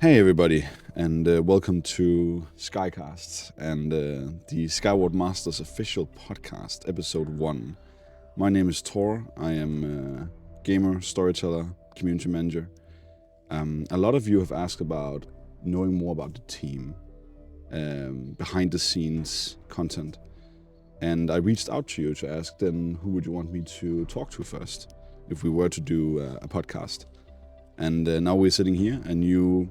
Hey everybody, and welcome to Skycast and the Skyward Masters official podcast, episode 1. My name is Tor. I am a gamer, storyteller, community manager. A lot of you have asked about knowing more about the team, behind the scenes content. And I reached out to you to ask then who would you want me to talk to first if we were to do a podcast. And now we're sitting here and you...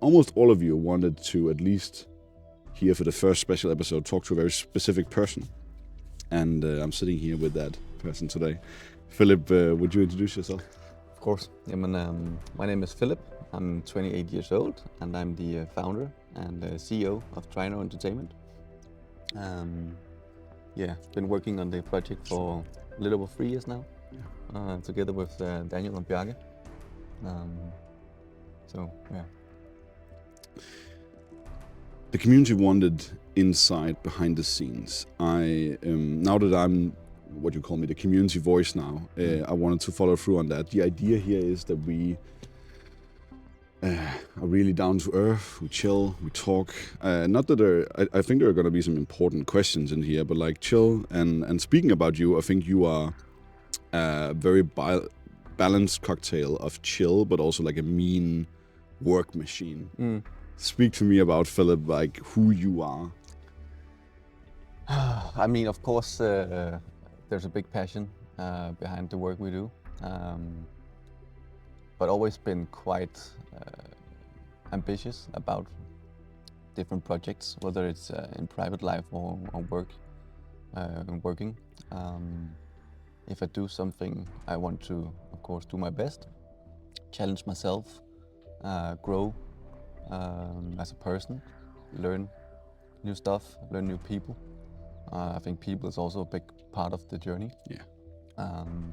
almost all of you wanted to at least here for the first special episode talk to a very specific person, and I'm sitting here with that person today. Philip, would you introduce yourself? Of course. My name is Philip. I'm 28 years old and I'm the founder and CEO of Trino Entertainment. Been working on the project for a little over 3 years now, together with Daniel and Bjarke. The community wanted insight behind the scenes. Now that I'm what you call me, the community voice now, I wanted to follow through on that. The idea here is that we are really down to earth, we chill, we talk. Not that I think there are going to be some important questions in here, but like chill. And speaking about you, I think you are a very balanced cocktail of chill, but also like a mean work machine. Speak to me about Philip, like who you are. I mean, of course, there's a big passion behind the work we do, but always been quite ambitious about different projects, whether it's in private life or work, working. If I do something, I want to, of course, do my best, challenge myself, grow as a person, learn new stuff, learn new people. I think people is also a big part of the journey.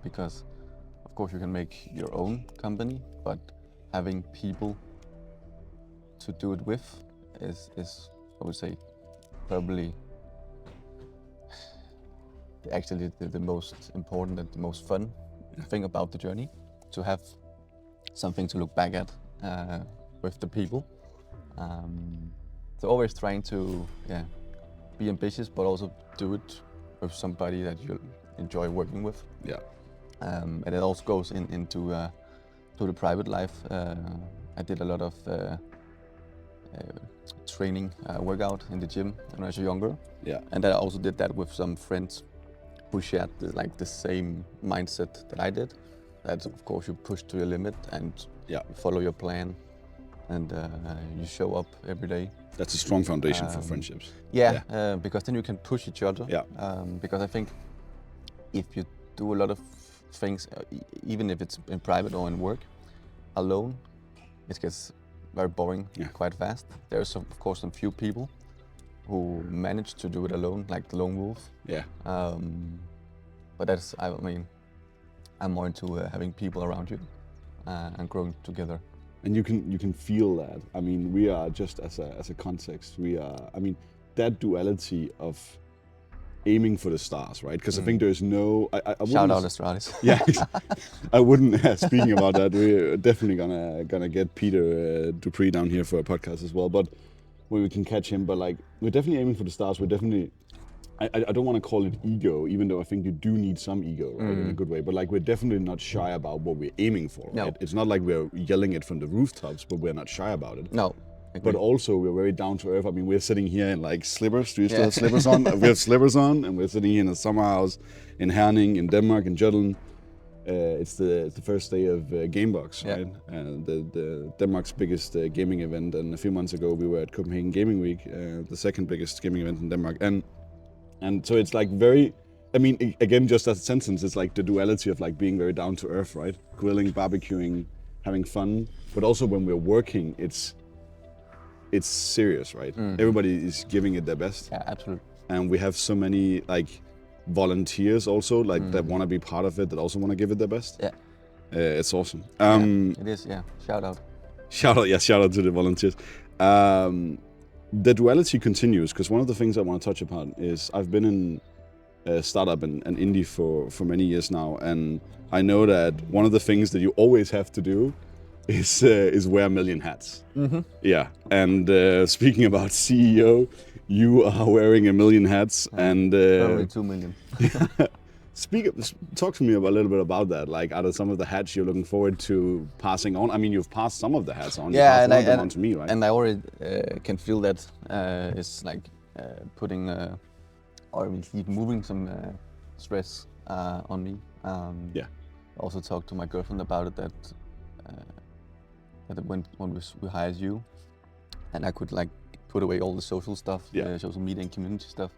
Because of course you can make your own company, but having people to do it with is I would say probably actually the most important and the most fun thing about the journey, to have something to look back at with the people. So always trying to be ambitious, but also do it with somebody that you enjoy working with. And it also goes into to the private life. I did a lot of training, workout in the gym when I was younger. And I also did that with some friends who shared the same mindset that I did. That of course you push to your limit and follow your plan. And you show up every day. That's a strong foundation for friendships. Because then you can push each other. Because I think if you do a lot of things, even if it's in private or in work, alone, it gets very boring quite fast. There's of course some few people who manage to do it alone, like the lone wolf. But that's, I mean, I'm more into having people around you and growing together. And you can feel that. I mean, we are just as a context. We are. I mean, that duality of aiming for the stars, right? Because I think there's no. I Shout out Astralis. I wouldn't. Speaking about that, we're definitely gonna get Peter Dupree down here for a podcast as well. But where we can catch him. But like, we're definitely aiming for the stars. We're definitely. I don't want to call it ego, even though I think you do need some ego, right, in a good way. But like, we're definitely not shy about what we're aiming for. Right? No. It's not like we're yelling it from the rooftops, but we're not shy about it. No. But also, we're very down to earth. I mean, we're sitting here in like slippers. Do you still have slippers on? We have slippers on, and we're sitting here in a summer house in Herning, in Denmark, in Jutland. It's the first day of Gamebox, right? The Denmark's biggest gaming event. And a few months ago, we were at Copenhagen Gaming Week, the second biggest gaming event in Denmark. And so it's like very, I mean, again, just as a sentence, it's like the duality of like being very down to earth, right? Grilling, barbecuing, having fun. But also when we're working, it's serious, right? Everybody is giving it their best. Yeah, absolutely. And we have so many like volunteers also, like that want to be part of it, that also want to give it their best. It's awesome. It is, Shout out. Shout out to the volunteers. The duality continues, because one of the things I want to touch upon is I've been in a startup and indie for many years now, and I know that one of the things that you always have to do is wear a million hats. Mm-hmm. Yeah, and speaking about CEO, you are wearing a million hats, and Probably 2 million. Talk to me a little bit about that. Like, are there some of the hats you're looking forward to passing on? I mean, you've passed some of the hats on. Yeah, you passed and one of them on to me, right? And I already can feel that it's like putting or at least moving some stress on me. Yeah. I also talked to my girlfriend about it, that when we hired you, and I could like put away all the social stuff, the social media and community stuff,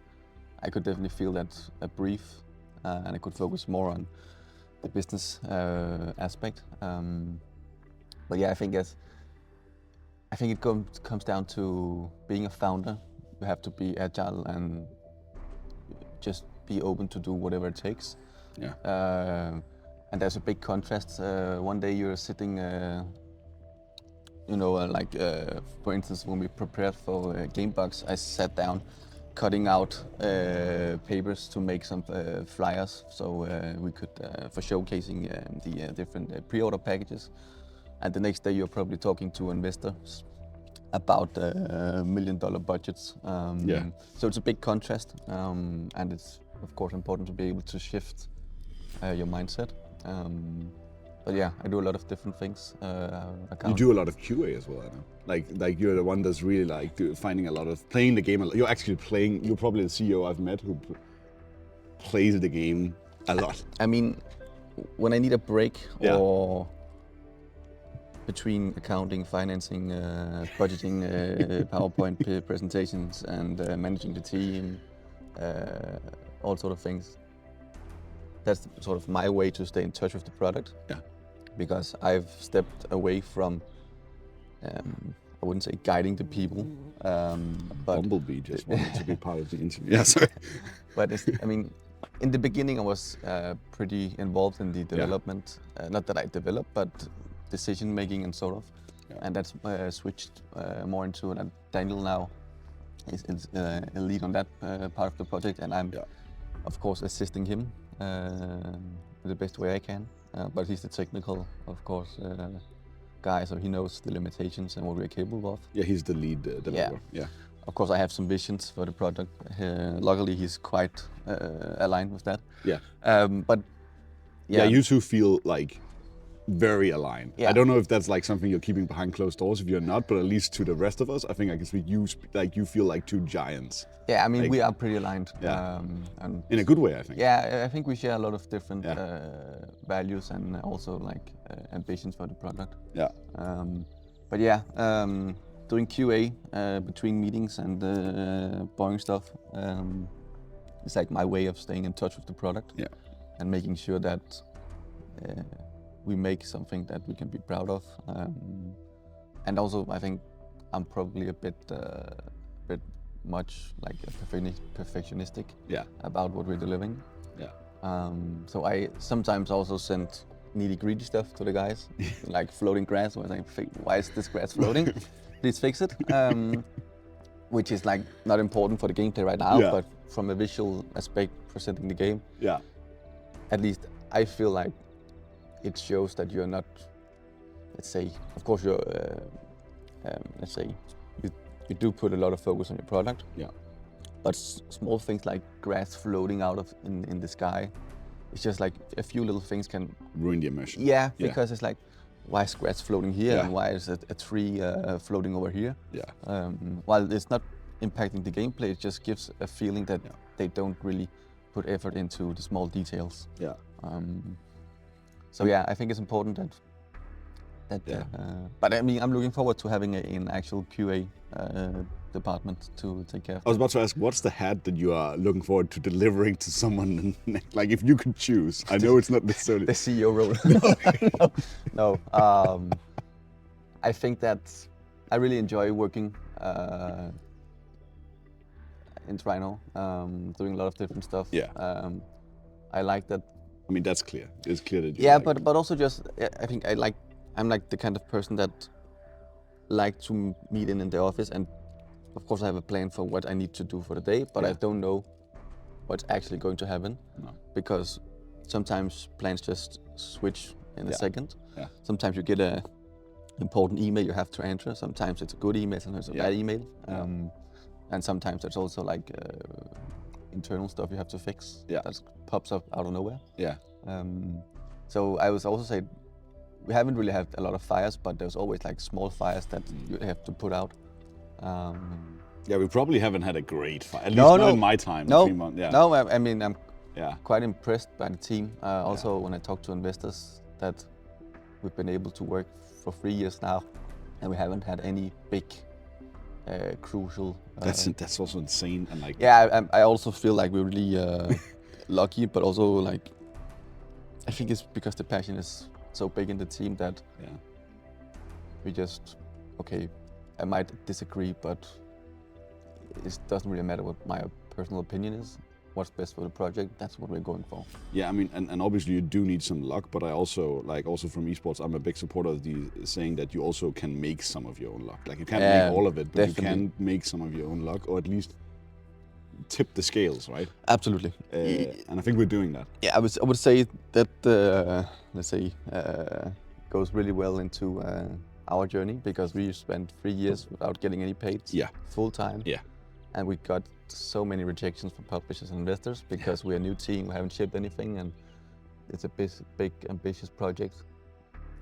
I could definitely feel that a brief, and I could focus more on the business aspect. But yeah, I think it comes down to being a founder. You have to be agile and just be open to do whatever it takes. Yeah. And there's a big contrast. One day you're sitting, for instance, when we prepared for Gamebox, I sat down cutting out papers to make some flyers, so we could for showcasing the different pre-order packages. And the next day you're probably talking to investors about $1 million budgets. So it's a big contrast, and it's of course important to be able to shift your mindset. But yeah, I do a lot of different things. You do a lot of QA as well, I know. Like you're the one that's really like finding a lot of playing the game. You're actually playing. You're probably the CEO I've met who plays the game a lot. I mean, when I need a break or between accounting, financing, budgeting, PowerPoint presentations, and managing the team, all sort of things. That's sort of my way to stay in touch with the product. Yeah. Because I've stepped away from, I wouldn't say guiding the people, but Bumblebee just wanted to be part of the interview. Yeah, sorry. But I mean, in the beginning I was pretty involved in the development. Not that I developed, but decision making and sort of. Yeah. And that's switched more into it. And Daniel now is a lead on that part of the project, and I'm of course assisting him the best way I can. But he's the technical, of course, guy, so he knows the limitations and what we're capable of. Yeah, he's the lead developer. Yeah. Of course, I have some visions for the product. Luckily, he's quite aligned with that. Yeah. But yeah, you two feel like very aligned. Yeah. I don't know if that's like something you're keeping behind closed doors. If you're not, but at least to the rest of us, I think I can speak. You feel like two giants. Yeah, I mean, like, we are pretty aligned. Yeah. And in a good way, I think. Yeah, I think we share a lot of different values and also like ambitions for the product. Yeah. But yeah, doing QA between meetings and boring stuff is like my way of staying in touch with the product. Yeah. And making sure that we make something that we can be proud of. And also, I think I'm probably a bit much like a perfectionistic about what we're delivering. Yeah. So I sometimes also send nitty-gritty stuff to the guys, like floating grass. Where I think, why is this grass floating? Please fix it. Which is like not important for the gameplay right now, but from a visual aspect, presenting the game. Yeah. At least I feel like it shows that you're not, let's say, of course you're, let's say, you do put a lot of focus on your product. Yeah. But small things like grass floating out of in the sky, it's just like a few little things can ruin the immersion. Yeah, because it's like, why is grass floating here and why is a tree floating over here? Yeah. While it's not impacting the gameplay, it just gives a feeling that they don't really put effort into the small details. Yeah. So yeah, I think it's important that. But I mean, I'm looking forward to having an actual QA department to take care of. I was about to ask, what's the hat that you are looking forward to delivering to someone? Like, if you could choose, I know it's not necessarily the CEO role. No. I think that I really enjoy working in Trino, doing a lot of different stuff. Yeah. I like that. I mean, that's clear. It's clear that you like but also just, I think I'm like the kind of person that like to meet in the office, and of course I have a plan for what I need to do for the day, but I don't know what's actually going to happen. No. Because sometimes plans just switch in a second. Yeah. Sometimes you get a important email you have to answer. Sometimes it's a good email, sometimes it's a bad email. And sometimes there's also like internal stuff you have to fix that pops up out of nowhere. Yeah. So I was also saying, we haven't really had a lot of fires, but there's always like small fires that you have to put out. Yeah, we probably haven't had a great fire, at least not in my time. No, 3 months. Yeah. no. I mean, I'm quite impressed by the team. Also, when I talk to investors, that we've been able to work for 3 years now, and we haven't had any big, crucial. That's also insane, and like. Yeah, I also feel like we're really lucky, but also like, I think it's because the passion is so big in the team that we just I might disagree, but it doesn't really matter what my personal opinion is. What's best for the project, that's what we're going for. Yeah, I mean, and obviously you do need some luck, but I also, also from esports, I'm a big supporter of saying that you also can make some of your own luck. Like you can't make all of it, but definitely. you can make some of your own luck, or at least tip the scales, right? Absolutely. And I think we're doing that. Yeah, I would say that, goes really well into our journey, because we spent 3 years without getting any paid full time. Yeah. And we got so many rejections from publishers and investors because we're a new team, we haven't shipped anything, and it's a big ambitious project.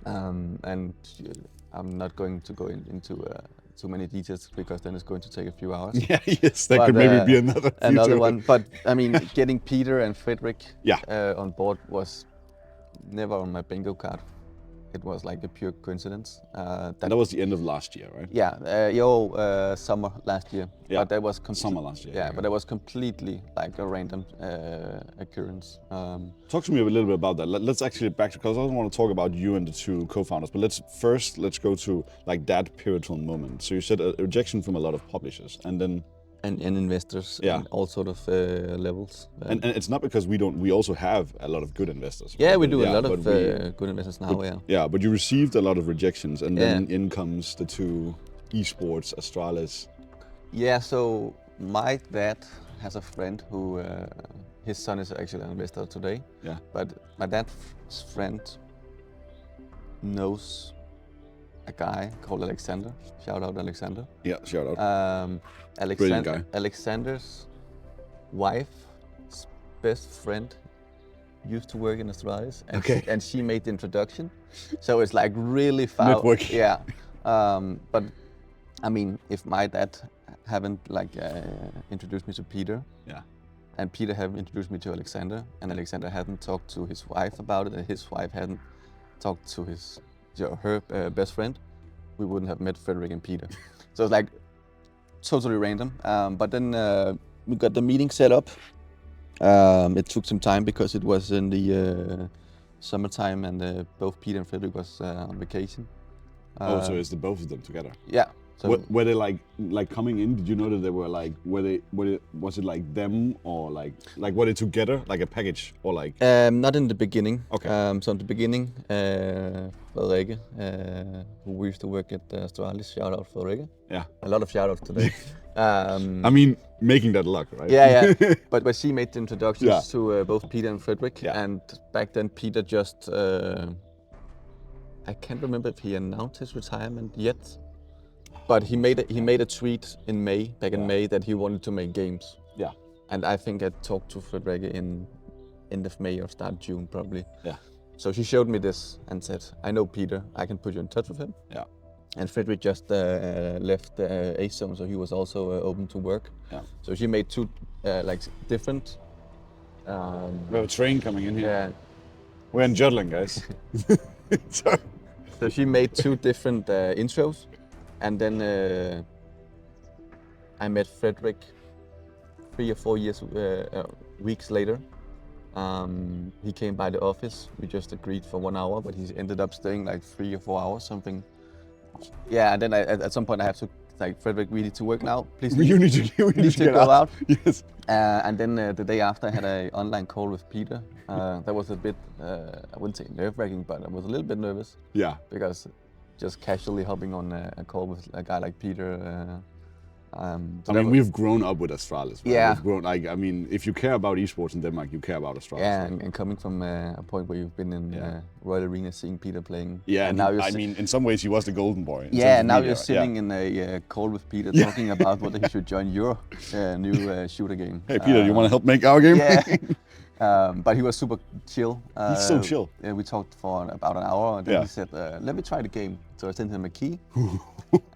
And I'm not going to go into too many details, because then it's going to take a few hours. Yeah, yes, that could maybe be another one. But I mean, getting Peter and Frederick on board was never on my bingo card. It was like a pure coincidence. That was the end of last year, right? Yeah, summer last year. Yeah, but that was summer last year. Yeah, but that was completely like a random occurrence. Talk to me a little bit about that. Let's actually back to, because I don't want to talk about you and the two co-founders, but let's go to like that pivotal moment. So you said a rejection from a lot of publishers, and then. And investors in all sort of levels. And it's not because we also have a lot of good investors. Yeah, we do a lot of good investors now, Yeah, but you received a lot of rejections, and then in comes the two esports, Astralis. Yeah, so my dad has a friend who, his son is actually an investor today. Yeah. But my dad's friend knows a guy called Alexander. Shout out Alexander. Yeah, shout out. Brilliant guy. Alexander's wife's best friend used to work in Astralis, and she made the introduction. So it's like really far. Network. Yeah. But I mean, if my dad haven't introduced me to Peter, and Peter haven't introduced me to Alexander, and Alexander hadn't talked to his wife about it, and his wife hadn't talked to her best friend, we wouldn't have met Frederick and Peter. So it's like totally random. But then we got the meeting set up. It took some time because it was in the summertime, and both Peter and Frederick was on vacation. So it's the both of them together? Yeah. So were they like coming in? Did you know that they were like, was it like them, or like were they together, like a package, or like? Not in the beginning. Okay. So in the beginning, Frederikke, who used to work at Astralis, shout out Frederikke. Yeah. A lot of shout outs today. I mean, making that luck, right? Yeah. But she made the introductions to both Peter and Frederick, and back then Peter just, I can't remember if he announced his retirement yet. But he made a tweet in May, back in May, that he wanted to make games. Yeah. And I think I talked to Frederikke in end of May or start June probably. Yeah. So she showed me this and said, I know Peter, I can put you in touch with him. Yeah. And Frederick just left A-Zone, so he was also open to work. Yeah. So she made two different. We have a train coming in here. Yeah. We're in Jutland, guys. So she made two different intros. And then I met Frederick 3 or 4 weeks later. He came by the office. We just agreed for 1 hour, but he ended up staying like 3 or 4 hours, something. Yeah, and then at some point I have to like, Frederick, we need to work now. Please, you need to go out. Yes. And then the day after I had an online call with Peter. That was a bit, I wouldn't say nerve-wracking, but I was a little bit nervous. Yeah. Because just casually hopping on a call with a guy like Peter, So we've grown up with Astralis. Right? Yeah. We've grown, I mean, if you care about esports in Denmark, you care about Astralis. Yeah, right? and coming from a point where you've been in Royal Arena, seeing Peter playing. Yeah, and now in some ways he was the golden boy. Yeah, now you're sitting in a call with Peter talking about whether he should join your new shooter game. Hey Peter, you want to help make our game? Yeah. But he was super chill. He's so chill. We talked for about an hour, and then he said, "Let me try the game." So I sent him a key.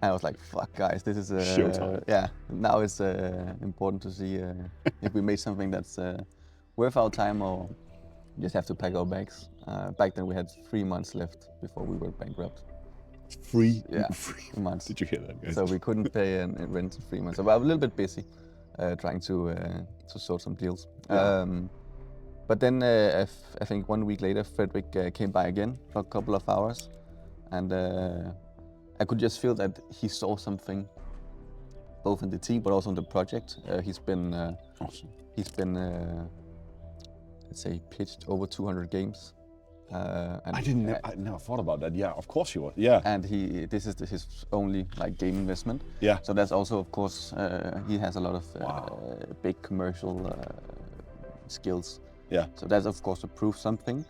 I was like, "Fuck, guys, this is showtime." Now it's important to see if we made something that's worth our time, or just have to pack our bags. Back then we had 3 months left before we were bankrupt. 3 months. Did you hear that, guys? So we couldn't pay rent in 3 months. So I was a little bit busy trying to sort some deals. Yeah. But then I think 1 week later, Frederick came by again for a couple of hours, and I could just feel that he saw something, both in the team but also in the project. He's been awesome. He's been let's say pitched over 200 games. And I never thought about that. Yeah, of course he was. Yeah. And this is his only game investment. Yeah. So that's also, of course, he has a lot of big commercial skills. Yeah. So that's of course to prove something.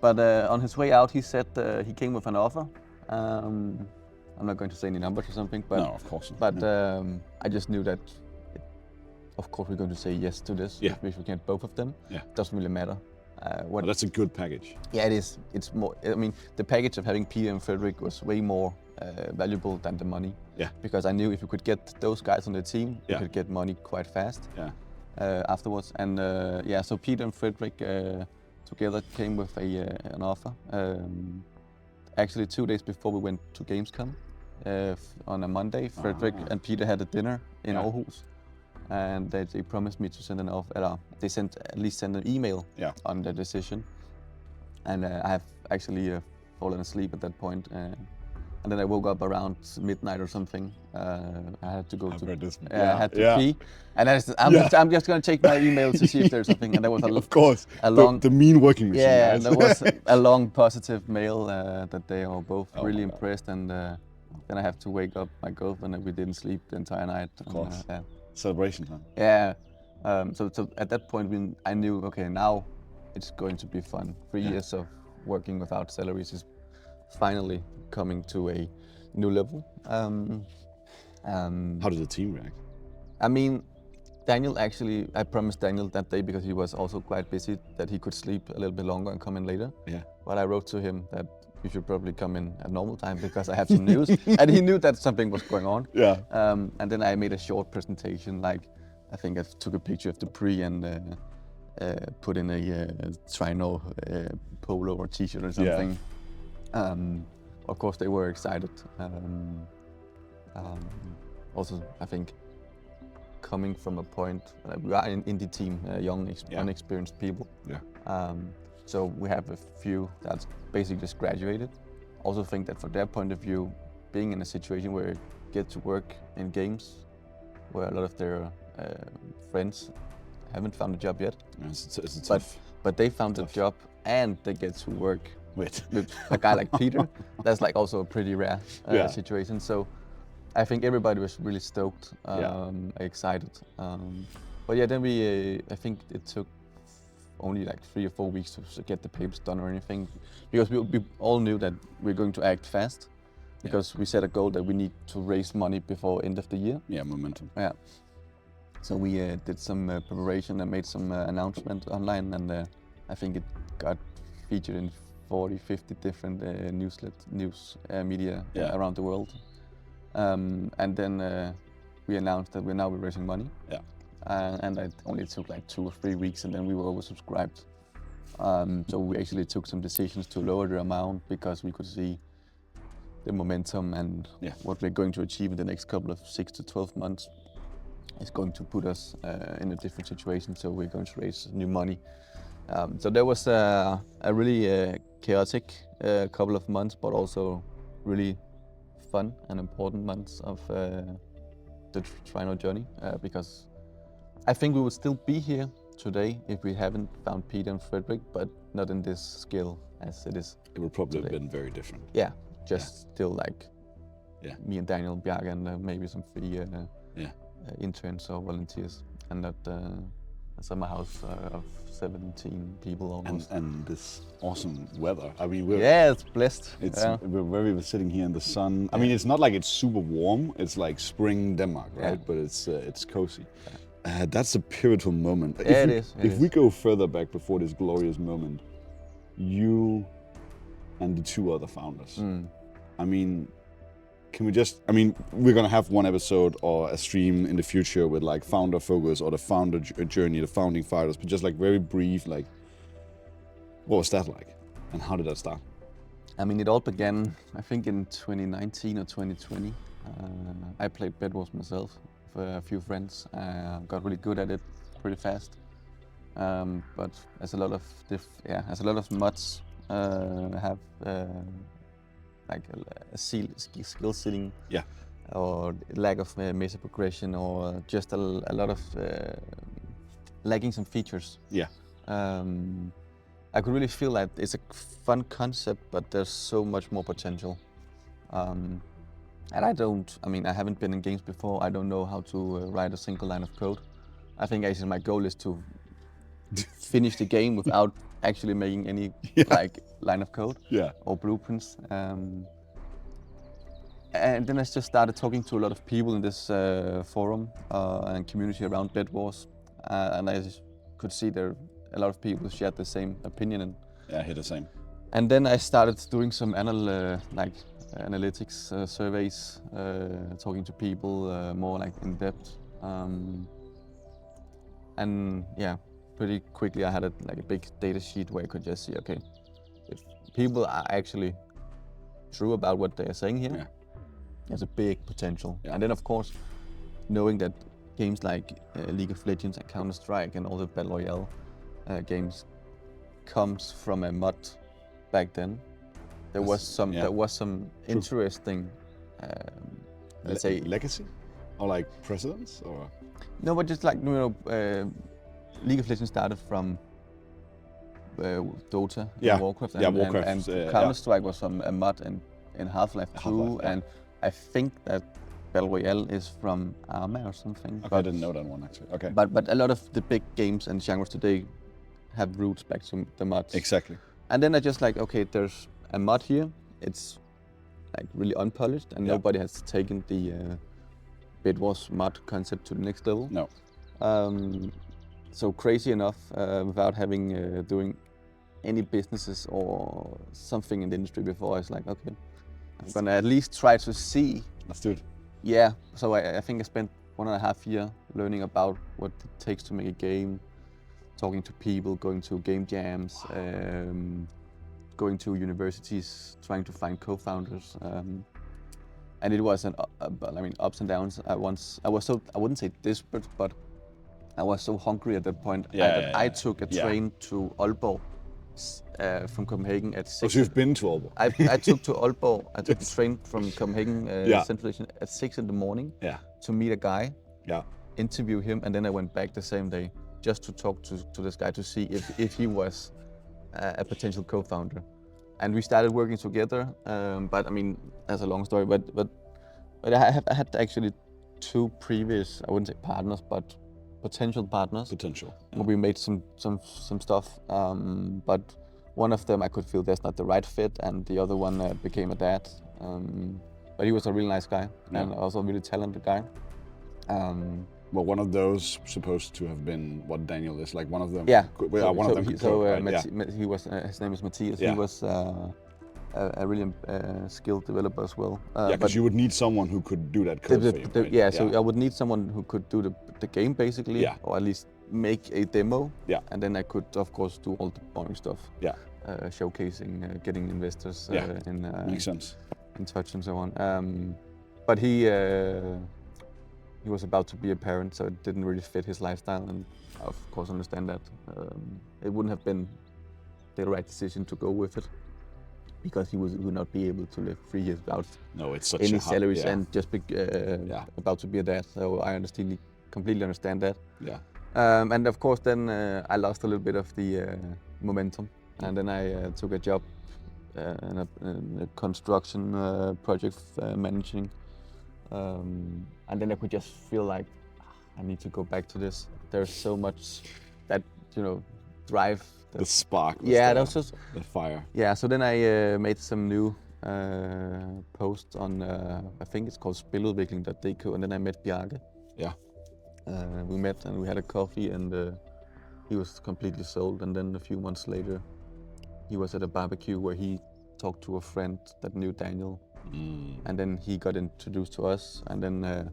But on his way out, he said he came with an offer. I'm not going to say any numbers or something, but no, of course not. But I just knew that, of course, we're going to say yes to this. Yeah. If we get both of them. Yeah. Doesn't really matter. That's a good package. Yeah, it is. It's more. I mean, the package of having Peter and Frederick was way more valuable than the money. Yeah. Because I knew if we could get those guys on the team, we could get money quite fast. Yeah. Afterwards, and so Peter and Frederick together came with an offer. Actually, 2 days before we went to Gamescom, on a Monday, Frederick and Peter had a dinner in Aarhus. And they promised me to send an offer. They at least send an email on the decision. And I have actually fallen asleep at that point. And then I woke up around midnight or something. I had to go I had to pee. And I'm just gonna check my email to see if there's something. And there was of course a long the mean working machine. Yeah, and there was a long positive mail that they are both really impressed. And then I have to wake up my girlfriend, and we didn't sleep the entire night. Of course. Celebration time. Yeah. So at that point, I knew, okay, now it's going to be fun. 3 years of working without salaries is finally coming to a new level. How did the team react? I mean, Daniel actually, I promised Daniel that day, because he was also quite busy, that he could sleep a little bit longer and come in later. Yeah. But I wrote to him that you should probably come in at normal time, because I have some news. And he knew that something was going on. Yeah. And then I made a short presentation, I think I took a picture of the pre and put in a Trino polo or t-shirt or something. Yeah. Of course they were excited. Also, I think coming from a point, we are an indie team, young, unexperienced people. Yeah. So we have a few that's basically just graduated. Also think that from their point of view, being in a situation where you get to work in games, where a lot of their friends haven't found a job yet. Yeah, it's tough. But they found a job and they get to work with a guy like Peter. That's also a pretty rare situation. So I think everybody was really stoked, excited. But yeah, then I think it took only 3 or 4 weeks to get the papers done or anything, because we all knew that we're going to act fast, because we set a goal that we need to raise money before end of the year. Yeah, momentum. Yeah. So we did some preparation and made some announcement online, and I think it got featured in 40, 50 different news media around the world. And then we announced that we're raising money. Yeah. And it only took 2 or 3 weeks, and then we were oversubscribed. So we actually took some decisions to lower the amount, because we could see the momentum and what we're going to achieve in the next couple of 6 to 12 months is going to put us in a different situation. So we're going to raise new money. So there was a really chaotic couple of months, but also really fun and important months of the Trino journey, because I think we would still be here today if we haven't found Peter and Frederick, but not in this scale as it is. It would probably today. have been very different. Yeah, just still me and Daniel, Bjarke, and maybe some free interns or volunteers, and at a summer house of 17 people almost. And this awesome weather. I mean, It's blessed. we're sitting here in the sun. I mean, it's not like it's super warm. It's like spring Denmark, right? Yeah. But it's cozy. That's a pivotal moment. If we go further back before this glorious moment, you and the two other founders. I mean, can we just? I mean, we're gonna have one episode or a stream in the future with like founder focus or the founder journey, the founding fathers. But just like very brief, like, what was that like, and how did that start? I mean, it all began, I think, in 2019 or 2020. I played Bedwars myself with a few friends. Got really good at it pretty fast. But as a lot of mods have like a skill ceiling, or lack of mesa progression, or just a lot of lacking some features. I could really feel that it's a fun concept, but there's so much more potential. And I haven't been in games before. I don't know how to write a single line of code. I think actually my goal is to finish the game without actually making any like line of code or blueprints. And then I just started talking to a lot of people in this forum and community around Bedwars, and I just could see there a lot of people shared the same opinion. And I hear the same. And then I started doing some analytics surveys, talking to people more like in depth, and pretty quickly I had a big data sheet where I could just see, okay, if people are actually true about what they are saying here, there's a big potential. And then of course, knowing that games like League of Legends and Counter-Strike and all the Battle Royale games comes from a mod back then. There was some interesting, let's say, legacy, or like precedents, or no, but just like League of Legends started from Dota, Warcraft, and Counter-Strike was from a mod in Half-Life 2, and I think that Battle Royale is from Arma or something. Okay, I didn't know that one actually. Okay. But a lot of the big games and genres today have roots back to the mods. Exactly. And then I just like, okay, there's a mod here. It's like really unpolished, and nobody has taken the Bedwars mod concept to the next level. No. So crazy enough, without having doing any businesses or something in the industry before, I was like, okay, I'm gonna at least try to see. Let's do it. Yeah. So I think I spent 1.5 years learning about what it takes to make a game, talking to people, going to game jams, going to universities, trying to find co-founders, and it was ups and downs. I wouldn't say desperate, but I was so hungry at that point that I took a train to Aalborg from Copenhagen at 6. So you've been to Aalborg? I took to Aalborg. I took the train from Copenhagen Central Station at 6 in the morning to meet a guy, interview him, and then I went back the same day just to talk to this guy to see if he was a potential co-founder. And we started working together, but I mean, that's a long story, but I had actually 2 previous, I wouldn't say partners, but potential partners. We made some stuff, but one of them I could feel there's not the right fit, and the other one became a dad. But he was a really nice guy, and also a really talented guy. Well, one of those supposed to have been what Daniel is, like one of them. One of them. He was. His name is Matthias. He was a really skilled developer as well. Because you would need someone who could do that code for you, right? So I would need someone who could do the game basically, or at least make a demo. And then I could, of course, do all the boring stuff. Showcasing, getting investors makes sense. In touch and so on. But he was about to be a parent, so it didn't really fit his lifestyle, and I of course understand that. It wouldn't have been the right decision to go with it, because he would not be able to live 3 years without any salaries and just be about to be a dad. So I completely understand that. And of course then I lost a little bit of the momentum, and then I took a job in a construction project managing. And then I could just feel like I need to go back to this. There's so much that drive. The spark. Yeah, that was just the fire. Yeah, so then I made some new posts on I think it's called spiludvikling.dk, and then I met Bjarke. Yeah. We met and we had a coffee, and he was completely sold. And then a few months later, he was at a barbecue where he talked to a friend that knew Daniel, and then he got introduced to us. And then a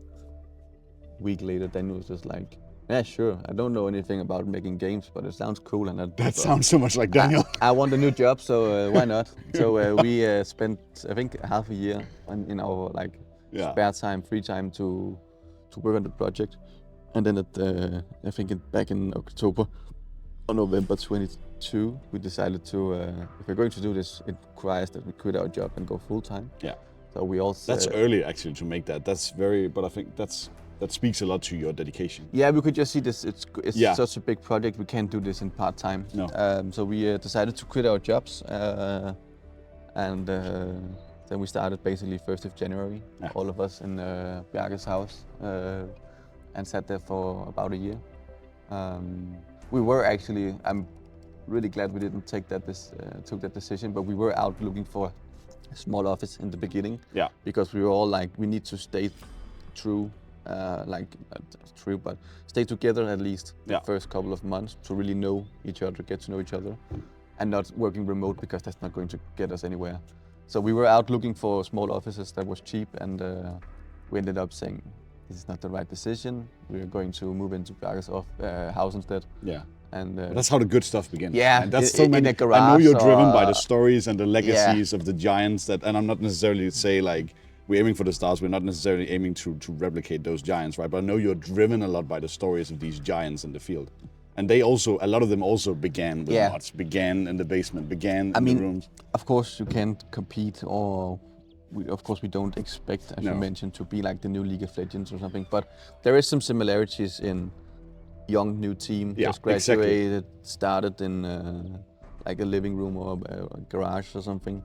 week later, Daniel was just like, "Yeah, sure. I don't know anything about making games, but it sounds cool." And that sounds so much like Daniel. I want a new job, so why not? So we spent, I think, half a year in our spare time, free time to work on the project. And then I think back in October or November 22, we decided to, if we're going to do this, it requires that we quit our job and go full time. Yeah. So we also. That's early actually to make that. That's very, but I think that speaks a lot to your dedication. Yeah, we could just see this. It's such a big project. We can't do this in part time. No. So we decided to quit our jobs, and then we started basically 1st of January. Yeah. All of us in Bjarke's house, and sat there for about a year. We were actually. I'm really glad we didn't took that decision, but we were out looking for a small office in the beginning. Yeah. Because we were all like, we need to stay true. But stay together at least the first couple of months to really know each other, get to know each other, and not working remote, because that's not going to get us anywhere. So we were out looking for small offices that was cheap, and we ended up saying this is not the right decision. We're going to move into Bjarke's house instead. Yeah. And that's how the good stuff begins. Yeah, and that's in a garage. I know you're driven by the stories and the legacies of the giants and I'm not necessarily say like we're aiming for the stars. We're not necessarily aiming to replicate those giants, right? But I know you're driven a lot by the stories of these giants in the field. And a lot of them also began with mods, began in the basement, began in the rooms. Of course you can't compete, or of course we don't expect, as you mentioned, to be like the new League of Legends or something. But there is some similarities in young new team, just graduated, started in like a living room or a garage or something.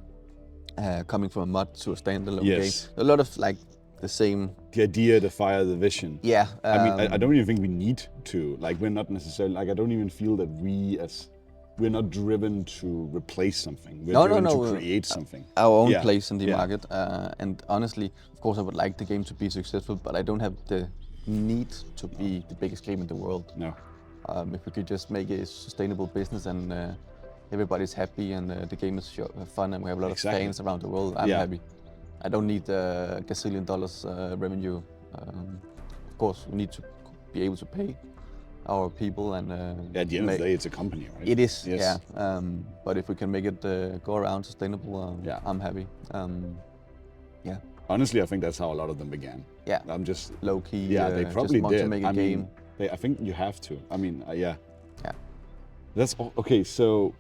Coming from a mod to a standalone game. A lot of like the same. The idea, the fire, the vision. Yeah. I mean, I don't even think we need to. Like, we're not necessarily, like, I don't even feel that we're not driven to replace something. We're driven to create something. Our own place in the market. And honestly, of course, I would like the game to be successful, but I don't have the need to be the biggest game in the world. No. If we could just make it a sustainable business and everybody's happy and the game is fun and we have a lot of fans around the world, I'm happy. I don't need a gazillion dollars revenue. Of course, we need to be able to pay our people and at the end of the day, it's a company, right? It is, but if we can make it go around sustainable, I'm happy. Honestly, I think that's how a lot of them began. Yeah. I'm just low key. Yeah, they probably just want did. to make a game. I think you have to. I mean, Yeah. That's okay. So,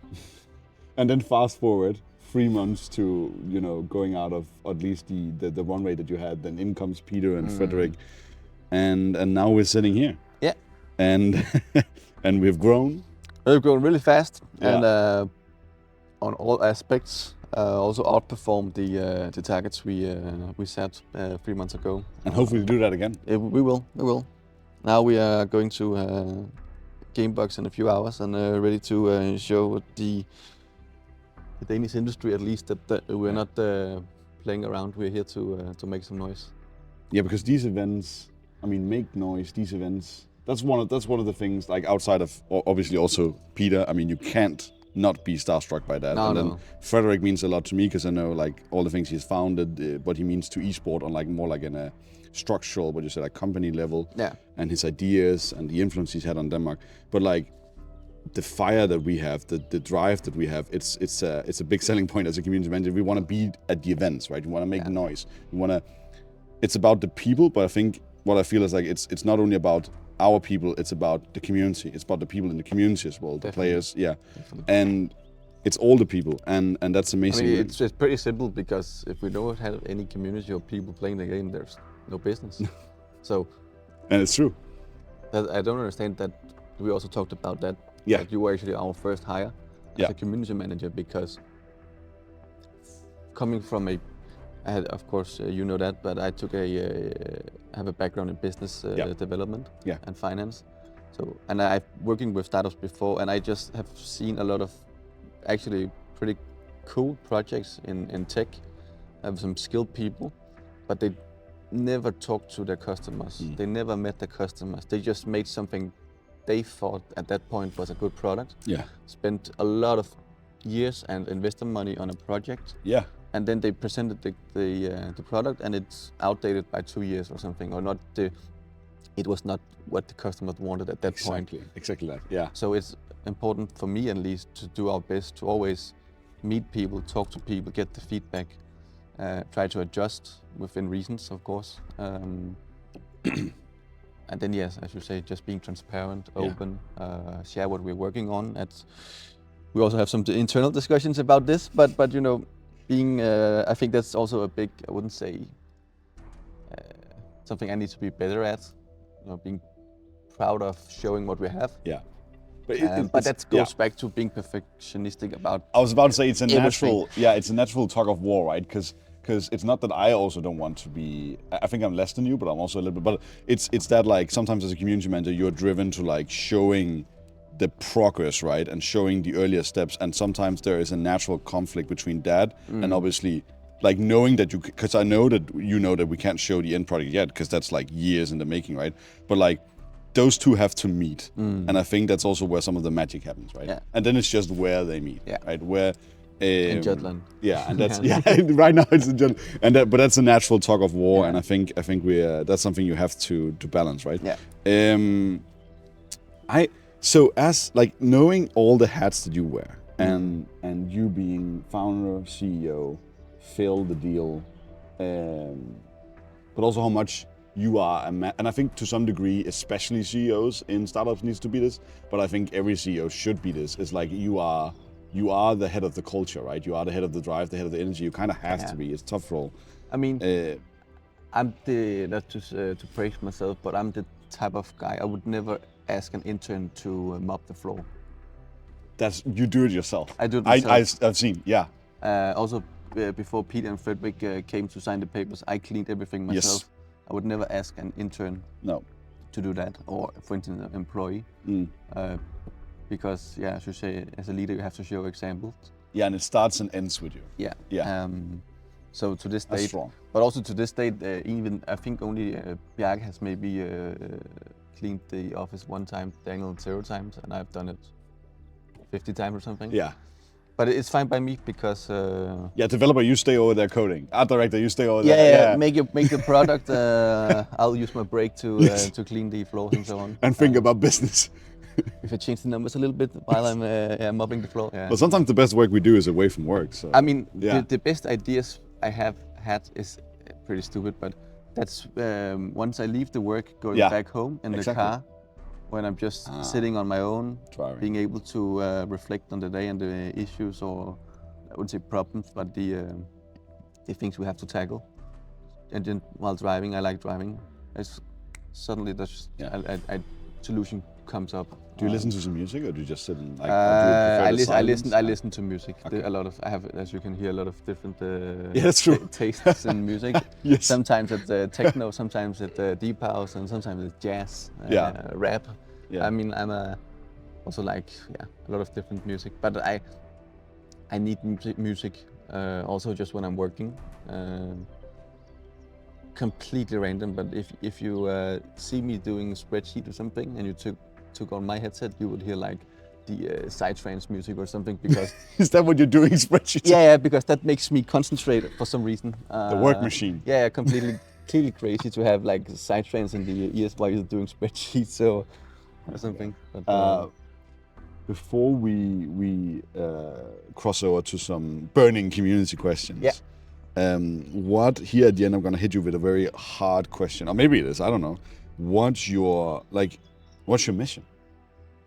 and then fast forward 3 months to going out of at least the runway that you had. Then in comes Peter and Frederick, and now we're sitting here. Yeah. And and we've grown. We've grown really fast, and on all aspects, also outperformed the targets we set 3 months ago. And hopefully do that again. We will. Now we are going to Gamebox in a few hours and ready to show the Danish industry at least that we're not playing around. We're here to make some noise. Yeah, because these events, I mean, make noise. These events. That's one of the things. Like outside of obviously also Peter. I mean, you can't not be starstruck by that. Then Frederick means a lot to me because I know like all the things he's founded, what he means to esport on like more like in a structural, what you said, like company level. Yeah. And his ideas and the influence he's had on Denmark. But like the fire that we have, the drive that we have, it's a big selling point as a community manager. We want to be at the events, right? We want to make noise. It's about the people, but I think what I feel is like it's not only about our people, it's about the community. It's about the people in the community as well, the players, and it's all the people, and that's amazing. I mean, it's pretty simple because if we don't have any community of people playing the game, there's no business. So, and it's true. I don't understand that we also talked about that. Yeah. That you were actually our first hire as a community manager, because coming from a I had, of course, you know that, but I took have a background in business development and finance. So, and I've working with startups before, and I just have seen a lot of actually pretty cool projects in tech. Have some skilled people, but they never talked to their customers. They never met their customers. They just made something they thought at that point was a good product. Yeah. Spent a lot of years and invested money on a project. Yeah. And then they presented the product, and it's outdated by 2 years or something, or not it was not what the customer wanted at that point. Exactly that. Yeah. So it's important for me, at least, to do our best to always meet people, talk to people, get the feedback, try to adjust within reasons, of course. And then, yes, as you say, just being transparent, open, share what we're working on. We also have some internal discussions about this, but you know, being, I think that's also a big, I wouldn't say, something I need to be better at. You know, being proud of showing what we have. Yeah. But that goes back to being perfectionistic about. I was about to say it's a everything. natural tug of war, right? Because it's not that I also don't want to be. I think I'm less than you, but I'm also a little bit. But it's that, like, sometimes as a community manager, you're driven to, like, showing the progress, right, and showing the earlier steps. And sometimes there is a natural conflict between that and obviously, like, knowing that because I know that you know that we can't show the end product yet because that's like years in the making, right? But like, those two have to meet, and I think that's also where some of the magic happens, right? Yeah. And then it's just where they meet, right? Where In Jutland. Yeah, and that's right now it's in Jutland, but that's a natural tug of war, and I think we that's something you have to balance, right? Yeah. So as, like, knowing all the hats that you wear, and you being founder, CEO, Phil the deal, but also how much you are and I think to some degree, especially CEOs in startups needs to be this, but I think every CEO should be this. It's like you are the head of the culture, right? You are the head of the drive, the head of the energy. You kind of have to be. It's a tough role. I mean, I'm not to praise myself, but I'm the type of guy, I would never ask an intern to mop the floor. You do it yourself. I do it myself. I've seen, yeah. Also, before Pete and Frederick came to sign the papers, I cleaned everything myself. Yes. I would never ask an intern to do that, or for instance, an employee. Because, as you say, as a leader, you have to show examples. Yeah, and it starts and ends with you. Yeah. Yeah. So to this date, strong. But also to this date, even I think only Bjarke has maybe cleaned the office one time, Daniel 0 times, and I've done it 50 times or something. Yeah. But it's fine by me because. Developer, you stay over there coding. Art director, you stay over there. Make the product. I'll use my break to clean the floors and so on. And think about business. If I change the numbers a little bit while I'm mopping the floor. Yeah. But sometimes the best work we do is away from work. So. I mean, the best ideas I have had is pretty stupid, but that's once I leave the work, going back home in the car, when I'm just sitting on my own, being able to reflect on the day and the issues, or I wouldn't say problems, but the things we have to tackle. And then while driving, I like driving. It's suddenly solution comes up. Do you listen to some music, or do you just sit and like? I listen to music. Okay. I have, as you can hear, a lot of different that's true. Tastes in music. Yes. Sometimes it's techno, sometimes it's deep house, and sometimes it's jazz, rap. Yeah. I mean, I'm also like a lot of different music, but I need music also just when I'm working. Completely random, but if you see me doing a spreadsheet or something, and you took on my headset, you would hear like the Psytrance music or something, because is that what you're doing, spreadsheets? Yeah, because that makes me concentrate for some reason. The work machine. Yeah, completely crazy to have like Psytrance in the ears while you're doing spreadsheets or something. But, before we cross over to some burning community questions. Yeah. What here at the end, I'm gonna hit you with a very hard question, or maybe it is, I don't know. What's your mission?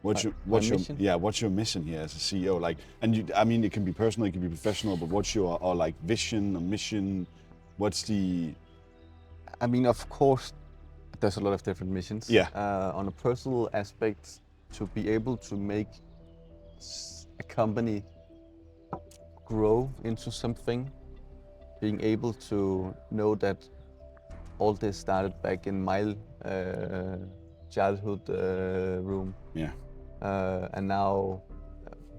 What's your mission here as a CEO? Like, and I mean, it can be personal, it can be professional, but what's your vision or mission? What's the? I mean, of course, there's a lot of different missions. Yeah. On a personal aspect, to be able to make a company grow into something being able to know that all this started back in my childhood room. Yeah. And now,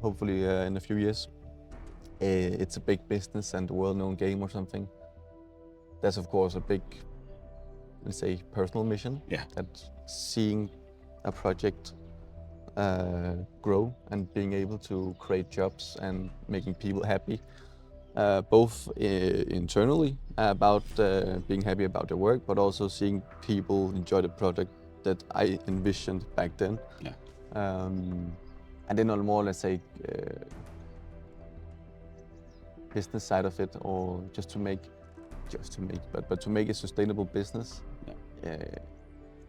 hopefully in a few years, it's a big business and a well-known game or something. That's of course a big, let's say, personal mission. Yeah. That seeing a project grow and being able to create jobs and making people happy, both internally about being happy about their work, but also seeing people enjoy the project that I envisioned back then. Yeah. And then on a more, let's say, business side of it, or just to make, but to make a sustainable business. Yeah.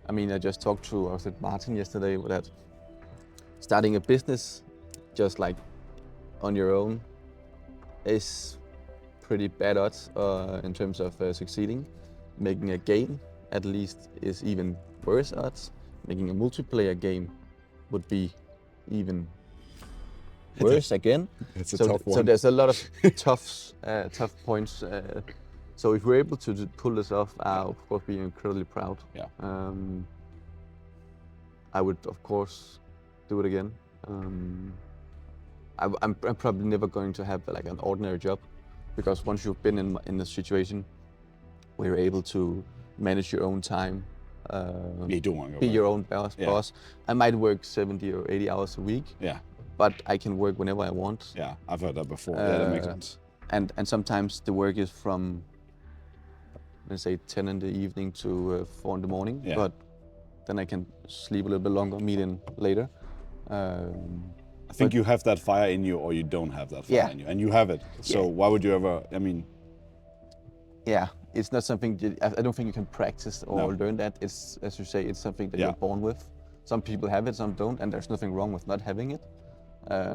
I mean, I just talked to Martin yesterday that starting a business just like on your own is pretty bad odds in terms of succeeding. Making a game at least is even worse odds. Making a multiplayer game would be even worse again. It's a tough one. So there's a lot of tough points. So if we're able to pull this off, I'll of course be incredibly proud. Yeah. I would of course do it again. I'm probably never going to have like an ordinary job, because once you've been in a situation where you're able to manage your own time, You don't want to go be back. your own boss. I might work 70 or 80 hours a week, Yeah. but I can work whenever I want. Yeah, I've heard that before. Yeah, that makes sense. And sometimes the work is from, let's say, 10 in the evening to 4 in the morning. Yeah. But then I can sleep a little bit longer, meet in later. I think you have that fire in you, or you don't have that fire Yeah. in you, and you have it. So Yeah. why would you ever? I mean, Yeah, it's not something I don't think you can practice or No. learn that. It's, as you say, it's something that Yeah. you're born with. Some people have it, some don't, and there's nothing wrong with not having it.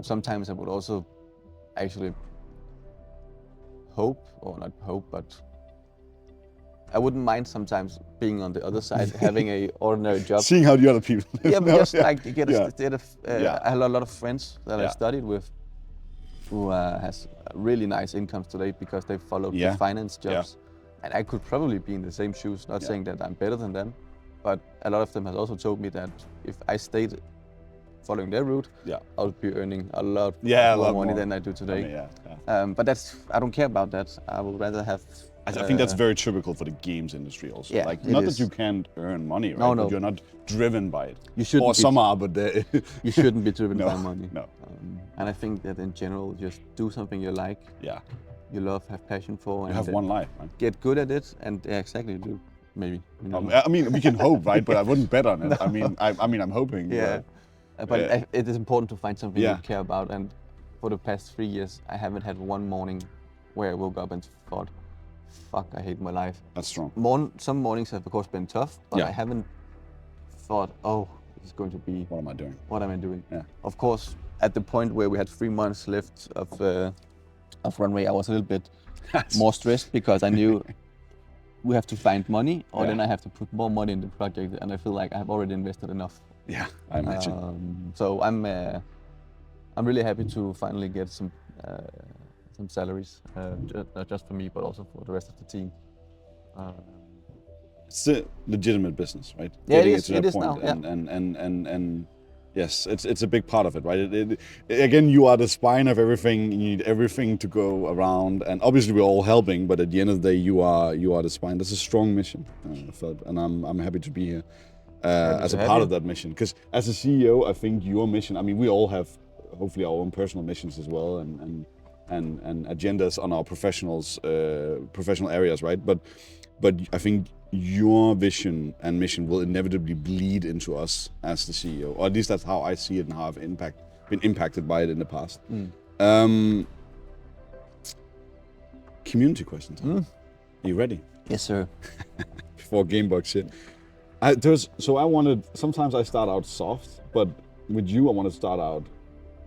Sometimes I would also actually hope, or not hope, but I wouldn't mind sometimes being on the other side, having a ordinary job. seeing how the other people live. Yeah, but No, just like get Yeah. I had a lot of friends that I Yeah. studied with who has really nice incomes today because they followed Yeah. the finance jobs. And I could probably be in the same shoes, not Yeah. saying that I'm better than them, but a lot of them has also told me that if I stayed following their route, Yeah. I would be earning a lot Yeah, a more lot money more. than I do I today. mean, yeah. But I don't care about that. I would rather have. I think that's very typical for the games industry also. Yeah, like, it not is. that you can't earn money, right? No, no. But you're not driven by it. You shouldn't Or be. some are, but You shouldn't be driven No, by money. no. And I think that in general, just do something you like, Yeah. you love, have passion for, You and have one life, right? get good at it. And yeah, exactly, you do maybe. You know. I mean, we can hope, right? But I wouldn't bet on it. I mean, I'm hoping. Yeah. But it is important to find something Yeah. you care about. And for the past 3 years, I haven't had one morning where I woke up and thought, fuck, I hate my life. That's strong. Some mornings have of course been tough, but Yeah. I haven't thought, oh, it's going to be, What am I doing? what am I doing? Yeah. Of course, at the point where we had 3 months left of runway, I was a little bit more stressed because I knew we have to find money, or Yeah. then I have to put more money in the project, and I feel like I've already invested enough. Yeah, I imagine. So I'm really happy to finally get some salaries, not just for me, but also for the rest of the team. It's a legitimate business, right? Yeah, it Getting is. to that It is point. now, yeah. And yes, it's a big part of it, right? Again, you are the spine of everything. You need everything to go around, and obviously we're all helping. But at the end of the day, you are the spine. That's a strong mission, and I'm happy to be here as a to have part you. of that mission. Because as a CEO, I think your mission. I mean, we all have hopefully our own personal missions as well, and agendas on our professional areas, right? But I think your vision and mission will inevitably bleed into us as the CEO, or at least that's how I see it and how I've been impacted by it in the past. Community questions. Are you ready? Yes, sir. Before Gamebox shit. Sometimes I start out soft, but with you I want to start out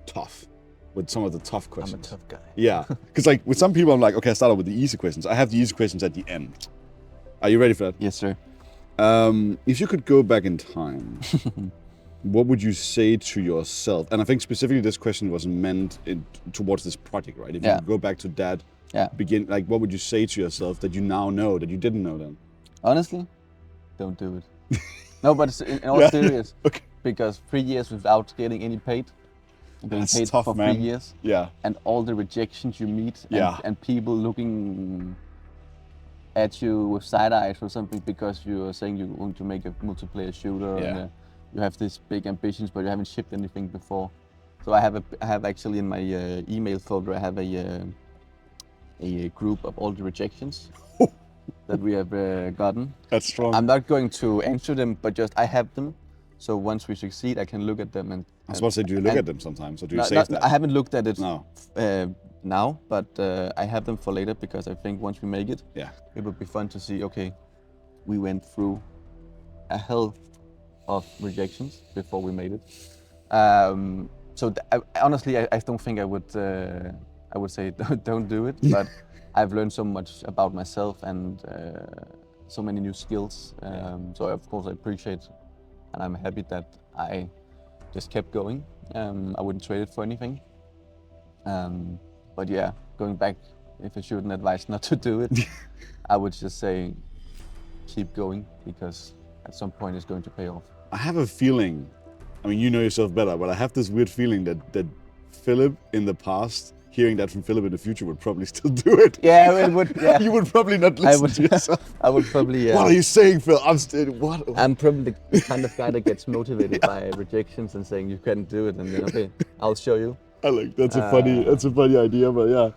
tough, with some of the tough I'm a questions. tough guy. Yeah, because like with some people I'm like, okay, I start out with the easy questions. I have the easy questions at the end. Are you ready for that? Yes, sir. If you could go back in time, what would you say to yourself? And I think specifically this question was meant towards this project, right? If you Yeah. could go back to that like what would you say to yourself that you now know that you didn't know then? Honestly, don't do it. No, but it's in all serious. Okay. Because 3 years without getting any paid, being That's paid tough, for man. 3 years, Yeah. and all the rejections you meet, and people looking at you with side eyes or something because you are saying you want to make a multiplayer shooter and you have these big ambitions, but you haven't shipped anything before. So I have actually in my email folder, I have a group of all the rejections that we have gotten. That's strong. I'm not going to answer them, but just I have them. So once we succeed, I can look at them and. I was about to say, do you look at them sometimes, or do you save that? I haven't looked at it No. now, but I have them for later because I think once we make it, it would be fun to see. Okay, we went through a hell of rejections before we made it. So honestly, I don't think I would say don't do it, but I've learned so much about myself and so many new skills. So of course I appreciate, and I'm happy that I just kept going. I wouldn't trade it for anything. But yeah, going back, if I shouldn't advise not to do it, I would just say keep going because at some point it's going to pay off. I have a feeling, I mean, you know yourself better, but I have this weird feeling that Philip in the past, hearing that from Philip in the future, would probably still do it. Yeah, it would. Yeah. You would probably not listen to yourself. I would probably. What are you saying, Phil? What? I'm probably the kind of guy that gets motivated by rejections and saying you can't do it, and then okay, I'll show you. I like that's a funny idea, but yeah.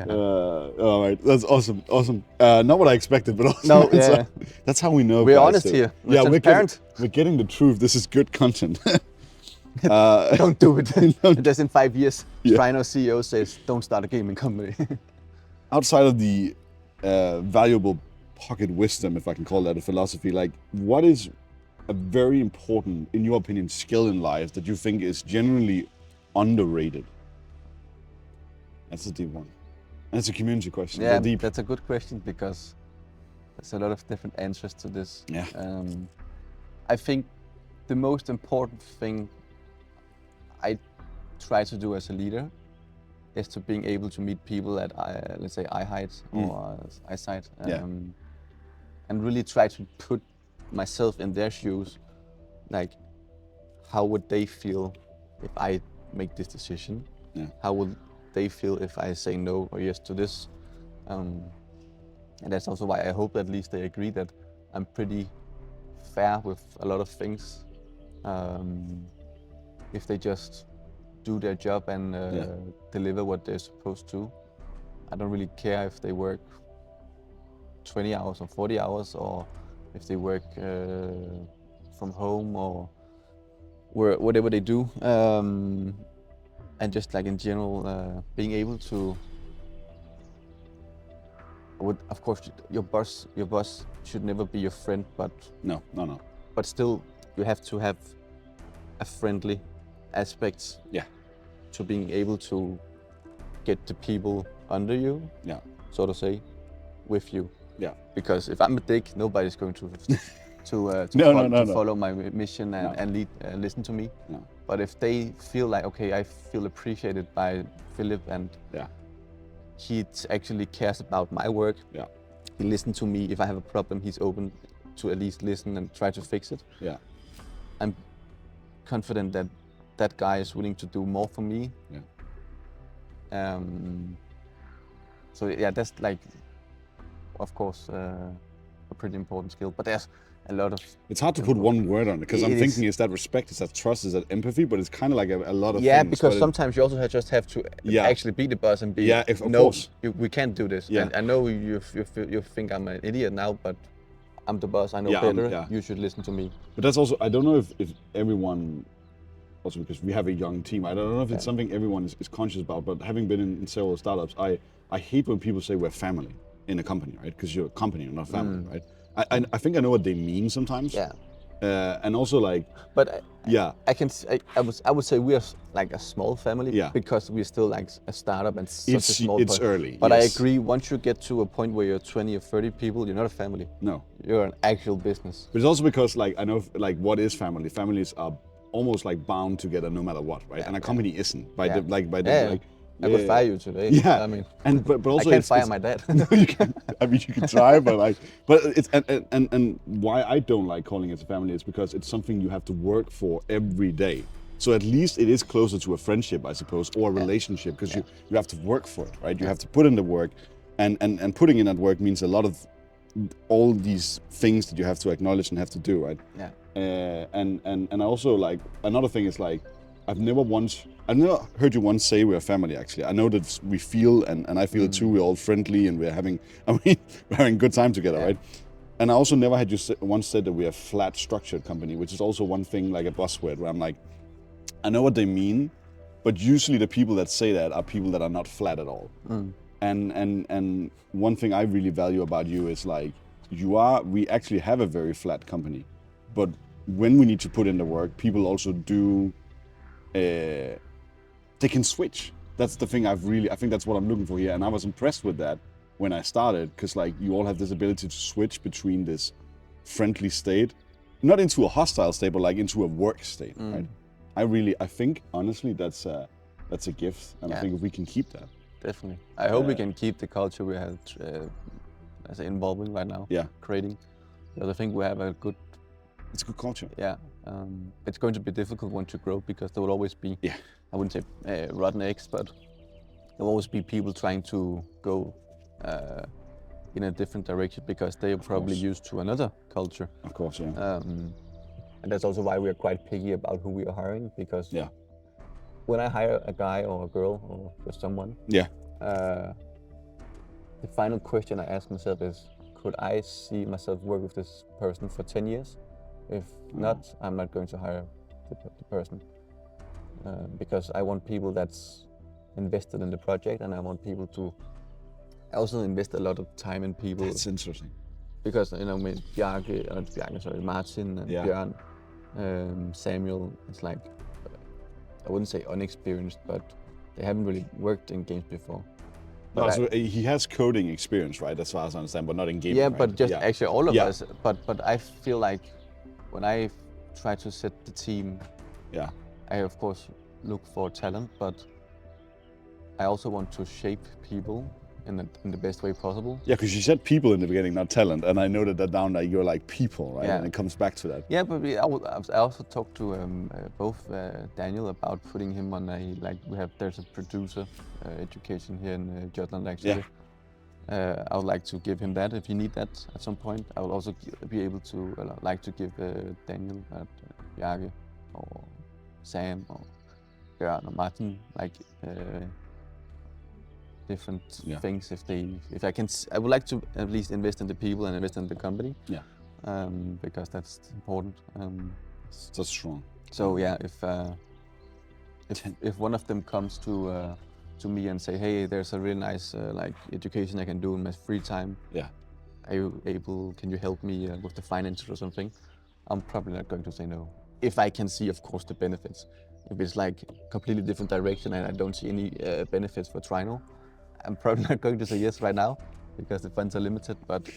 All right, that's awesome. Not what I expected, but awesome. No, yeah. That's how we know. We're guys, honest here. We're transparent. We're getting the truth. This is good content. Don't do it. Just in 5 years, Trino CEO says, "Don't start a gaming company." Outside of the valuable pocket wisdom, if I can call that a philosophy, like what is a very important, in your opinion, skill in life that you think is generally underrated? That's a deep one. That's a community question. Yeah, that's a good question because there's a lot of different answers to this. Yeah. I think the most important thing I try to do as a leader is to being able to meet people at, let's say, eye height or eyesight, and really try to put myself in their shoes. Like, how would they feel if I make this decision? Yeah. How would they feel if I say no or yes to this? And that's also why I hope at least they agree that I'm pretty fair with a lot of things. If they just do their job and deliver what they're supposed to, I don't really care if they work 20 hours or 40 hours or if they work from home or whatever they do. And just like in general, being able to, of course, your boss should never be your friend, but no. But still, you have to have a friendly aspect to being able to get the people under you, so to say, with you. Yeah. Because if I'm a dick, nobody's going to follow my mission and listen to me. No. But if they feel like, okay, I feel appreciated by Philip and he actually cares about my work. Yeah. He listens to me. If I have a problem, he's open to at least listen and try to fix it. Yeah. I'm confident that that guy is willing to do more for me. Yeah. So yeah, that's like, of course, a pretty important skill. But there's a lot of. It's hard to put one word on it because I'm thinking is that respect, is that trust, is that empathy, but it's kind of like a lot of things. Yeah, because sometimes you also just have to actually be the boss and be. Yeah, of course. We can't do this. Yeah. And I know you think I'm an idiot now, but I'm the boss. I know better. You should listen to me. But that's also, I don't know if everyone, also because we have a young team, I don't know if it's something everyone is conscious about. But having been in several startups, I hate when people say we're family in a company, right? Because you're a company, you're not family, right? I think I know what they mean sometimes. Yeah. And also like. But I would say we are like a small family. Yeah. Because we're still like a startup and such a small. It's early. But I agree. Once you get to a point where you're 20 or 30 people, you're not a family. No. You're an actual business. But it's also because like I know like what is family? Families are almost like bound together no matter what, right? And a company isn't. I could fire you today. Yeah, I mean, but also I can't fire my dad. No, you can't. I mean, you can try, but it's and why I don't like calling it a family is because it's something you have to work for every day. So at least it is closer to a friendship, I suppose, or a relationship, because you have to work for it, right? You have to put in the work, and putting in that work means a lot of all these things that you have to acknowledge and have to do, right? Yeah. And also, like, another thing is, like, I've never heard you once say we're a family. Actually, I know that we feel, and I feel it too. We're all friendly and we're having a good time together, right? And I also never had you once said that we're a flat structured company, which is also one thing, like a buzzword, where I'm like, I know what they mean, but usually the people that say that are people that are not flat at all. And one thing I really value about you is, like, we actually have a very flat company, but when we need to put in the work, people also do, they can switch. That's the thing I think that's what I'm looking for here. And I was impressed with that when I started, because, like, you all have this ability to switch between this friendly state, not into a hostile state, but like into a work state, right? I think honestly that's a gift, and I think if we can keep that. Definitely. I hope we can keep the culture we have involving right now. Yeah. Creating. Because I think we have it's a good culture. Yeah. It's going to be a difficult one to grow, because there will always be, I wouldn't say rotten eggs, but there will always be people trying to go in a different direction, because they are probably used to another culture. Of course, yeah. And that's also why we are quite picky about who we are hiring, because when I hire a guy or a girl or just someone, the final question I ask myself is, could I see myself work with this person for 10 years? If not, I'm not going to hire the person, because I want people that's invested in the project, and I want people to also invest a lot of time in people. That's interesting. Because, you know, with Martin and Björn, Samuel, it's like, I wouldn't say unexperienced, but they haven't really worked in games before. No, so he has coding experience, right? As far as I understand, but not in gaming. Yeah, right? but just actually all of us. But I feel like when I try to set the team, I of course look for talent, but I also want to shape people in the best way possible. Yeah, because you said people in the beginning, not talent, and I noted that down, that you're like people, right? And it comes back to that. Yeah, but I also talked to both Daniel about putting him on there's a producer education here in Jutland actually. I would like to give him that if you need that at some point. I will also be able to like to give Daniel, Bjarke, or Sam, or Björn, or Martin different things if I can. I would like to at least invest in the people and invest in the company. Yeah. Because that's important. That's strong. So yeah, if one of them comes to me and say, hey, there's a really nice education I can do in my free time. Yeah. Can you help me with the finances or something? I'm probably not going to say no. If I can see, of course, the benefits. If it's like completely different direction and I don't see any benefits for Trino, I'm probably not going to say yes right now, because the funds are limited. But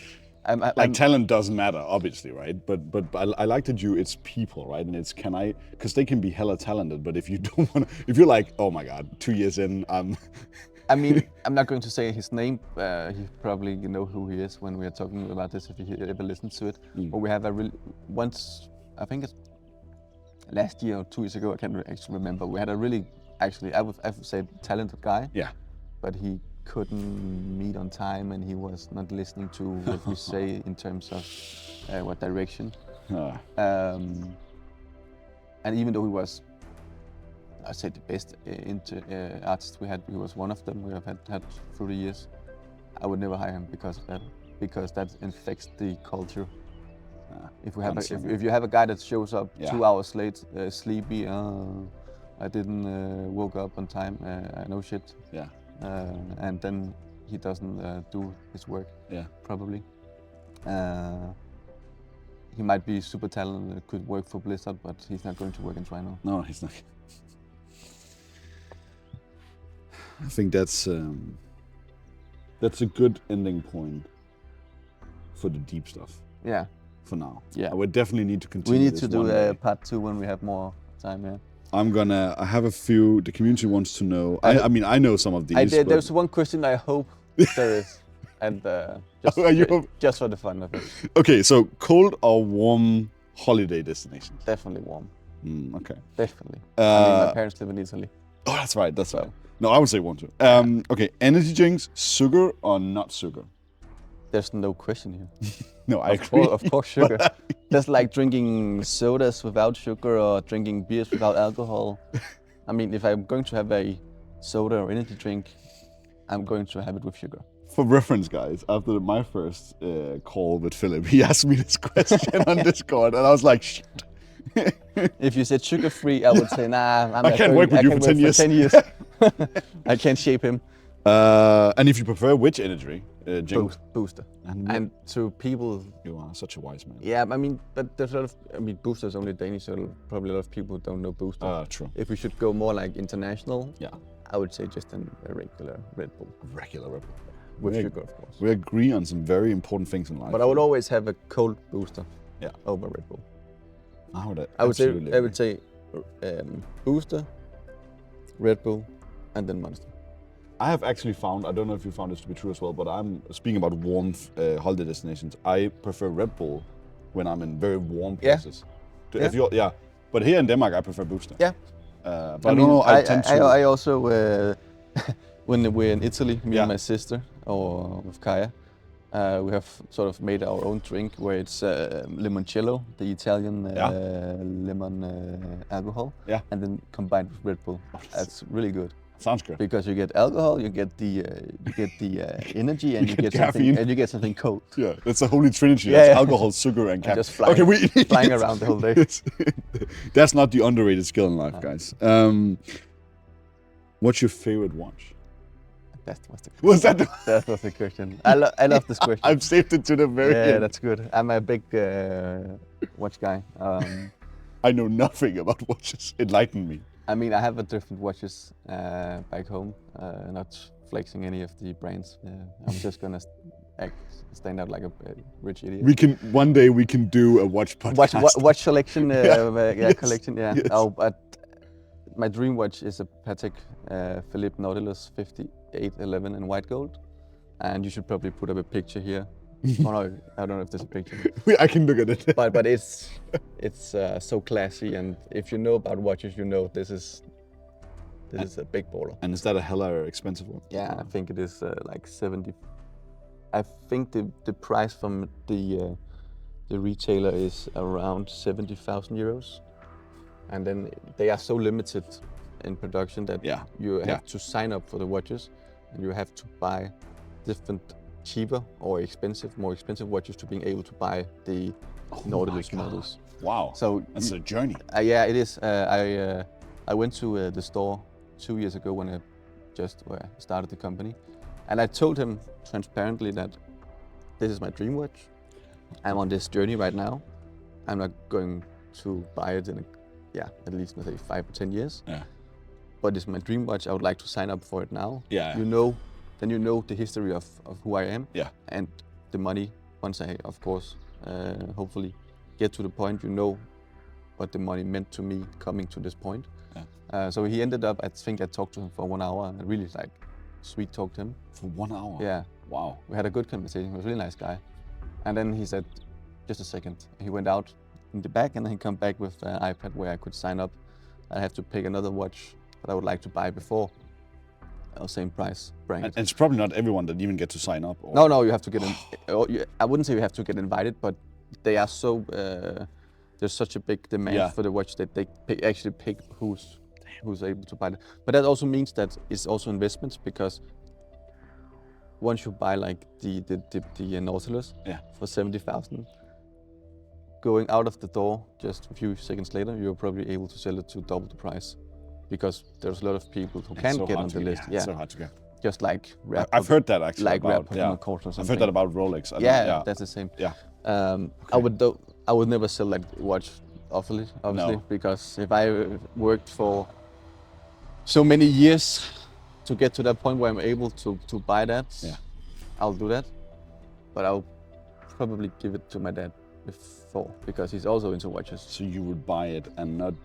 talent doesn't matter, obviously, right? But I like that it's people, right? And it's because they can be hella talented, but if you don't want, if you're like, oh my god, 2 years in, I mean, I'm not going to say his name. He probably know who he is when we are talking about this, if he ever listens to it. But we have once, I think it's last year or 2 years ago, I can't actually remember. We had a really, actually, I would say talented guy. Yeah. But he couldn't meet on time, and he was not listening to what we say in terms of what direction. And even though he was, I'd say, the best artist we had, he was one of them we have had through the years, I would never hire him because of that, because that infects the culture. If you have a guy that shows up 2 hours late, sleepy, I didn't woke up on time, no shit. Yeah. And then he doesn't do his work. Yeah. Probably. He might be super talented, could work for Blizzard, but he's not going to work in Trino. No, he's not. I think that's a good ending point for the deep stuff. Yeah. For now. Yeah. I would definitely need to continue. We need to do part 2 when we have more time. Yeah. I have a few. The community wants to know. I mean, I know some of these. There's one question I hope there is, and just for the fun of it. Okay, so cold or warm holiday destinations? Definitely warm. Okay. Definitely. I mean, my parents live in Italy. Oh, that's right. That's right. No, I would say warm too. Okay, energy drinks, sugar or not sugar? There's no question here. No, I agree. Of course, sugar. That's like drinking sodas without sugar or drinking beers without alcohol. I mean, if I'm going to have a soda or energy drink, I'm going to have it with sugar. For reference, guys, after my first call with Philip, he asked me this question on Discord, and I was like, shit. If you said sugar-free, I would say, nah, I can't work with you for 10 years. 10 years. I can't shape him. And if you prefer which energy drink? Booster. And to people... You are such a wise man. Yeah, I mean, but there's a lot of... I mean, Booster is only Danish, so probably a lot of people don't know Booster. True. If we should go more like international, yeah, I would say just a regular Red Bull. Regular Red Bull. With sugar, of course. We agree on some very important things in life. But I would always have a cold Booster over Red Bull. I would say Booster, Red Bull, and then Monster. I have actually found, I don't know if you found this to be true as well, but I'm speaking about warm holiday destinations. I prefer Red Bull when I'm in very warm places. But here in Denmark, I prefer Booster. Yeah. But I don't know, I also, when we're in Italy, me and my sister, or with Kaya, we have sort of made our own drink where it's limoncello, the Italian lemon alcohol, and then combined with Red Bull. That's really good. Sounds good. Because you get alcohol, you get the energy, and you get something cold. Yeah, that's a holy trinity. That's alcohol, sugar, and caffeine. Just flying around the whole day. That's not the underrated skill in life, guys. What's your favorite watch? That was the question. That was the question. I love this question. I've saved it to the very end. Yeah, that's good. I'm a big watch guy. I know nothing about watches. Enlighten me. I mean, I have different watches back home. Not flexing any of the brands. I'm just gonna stand out like a rich idiot. One day we can do a watch podcast. Watch selection, collection. Yeah. Yes. Oh, but my dream watch is a Patek Philippe Nautilus 5811 in white gold, and you should probably put up a picture here. Oh no, I don't know if there's a picture. I can look at it. But it's so classy, and if you know about watches, you know this is a big baller. And is that a hella expensive one? Yeah, I think it is like 70. I think the price from the retailer is around 70,000 euros, and then they are so limited in production that you have to sign up for the watches, and you have to buy different cheaper or more expensive watches to being able to buy the Nautilus models. Wow! So that's a journey. Yeah, it is. I went to the store 2 years ago when I just started the company, and I told him transparently that this is my dream watch. I'm on this journey right now. I'm not going to buy it in at least let's say 5 or 10 years. Yeah. But it's my dream watch. I would like to sign up for it now. Yeah. Then you know the history of who I am. Yeah. And the money, once I, of course, hopefully get to the point, you know what the money meant to me coming to this point. Yeah. So he ended up, I think I talked to him for 1 hour, and I really sweet talked him. For 1 hour? Yeah. Wow. We had a good conversation. He was a really nice guy. And then he said, just a second. He went out in the back, and then he come back with an iPad where I could sign up. I have to pick another watch that I would like to buy before. Same price brand. And it's probably not everyone that even get to sign up. Or... No, you have to get I wouldn't say you have to get invited, but they are so there's such a big demand for the watch that they actually pick who's able to buy it. But that also means that it's also investments, because once you buy like the Nautilus for 70,000, going out of the door just a few seconds later, you're probably able to sell it to double the price. Because there's a lot of people who can't get on the list. Yeah, it's so hard to get. Just like I've heard that actually. Like about, or something. I've heard that about Rolex. That's the same. Yeah. Okay. I would never sell like watch obviously, because if I worked for so many years to get to that point where I'm able to buy that, I'll do that. But I'll probably give it to my dad before, because he's also into watches. So you would buy it and not